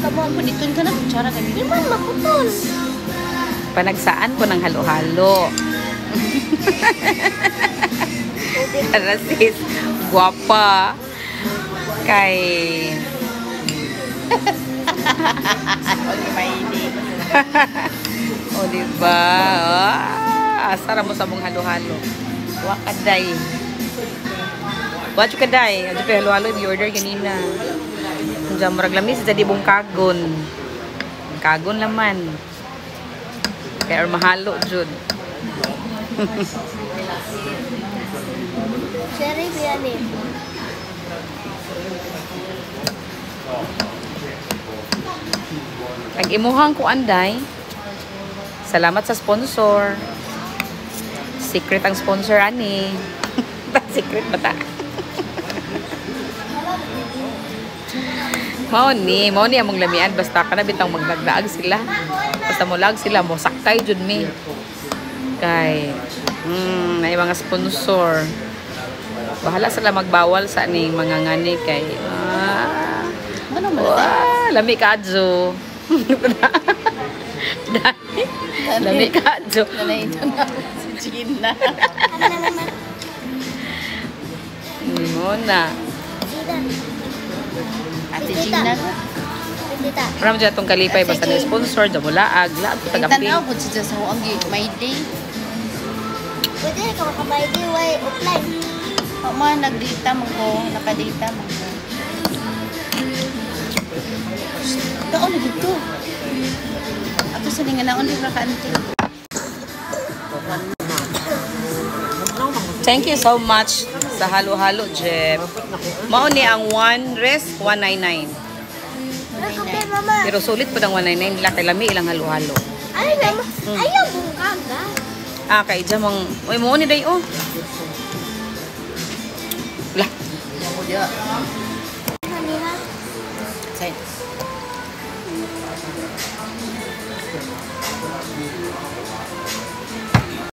magkamuan po dito ka na kutsara kami. Di man maputol. Panagsaan ko ng halo-halo. Rasis, guwapa. Kay... O, diba? Asara mo sa mong halo-halo. Wakaday. Watch kaday. Adyo pa halo-halo i-order kanina. Diyan marag lamis jadi bong kagon. Kagon laman. Kaya mahalo jud. Cherry biryani. Ang imuhang ko anday. Salamat sa sponsor. Secret ang sponsor ani. Secret ba ta? Mao ni among lamian basta kana bitang maglagdaag sila. Basta mo lag sila mo saktay jud mi. Kay may mga sponsor. Bahala sila magbawal sa aning mga ngani kay Ano man? lami ka adjo. Lami ka adjo. Nanay ito na si Gina. Mo na. Ate Gina. Maram dyan itong kalipay basta na sponsor, dyan mo laag ko tagapin. Tanaw po siya sa huwag may day. Pwede ka makamay day, way offline. O man, nag-data mo ko, nakadata mo ko. Kaon na dito. Ato sa nga naon din ka ante. Thank you so much sa halo-halo, Jeff. Mao ni ang 1 res 199. Pero sulit pa ng 199 nila kay lami ilang halo-halo. Ay, mama. Ayaw mong kaga. Kay dyan mong... Uy, mo ni day, oh. Lah. Ako dia.